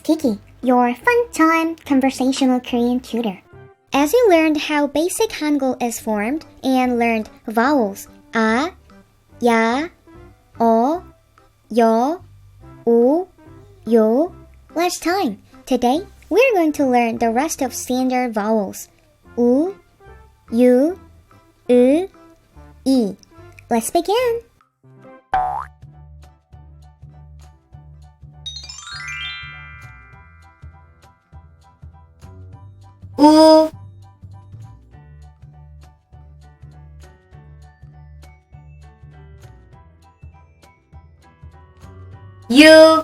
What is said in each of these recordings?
Kiki, your fun-time conversational Korean tutor. As you learned how basic Hangul is formed and learned vowels a, ya, o, yo, u, yo last time, today we're going to learn the rest of standard vowels u, u, e. Let's begin. U, U,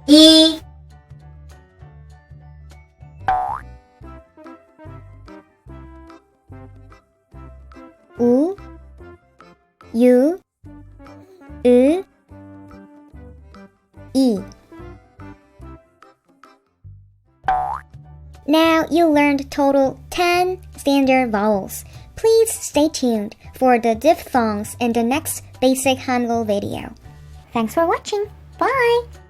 E, U, U, e. Now you learned total 10 standard vowels. Please stay tuned for the diphthongs in the next basic Hangul video. Thanks for watching. Bye!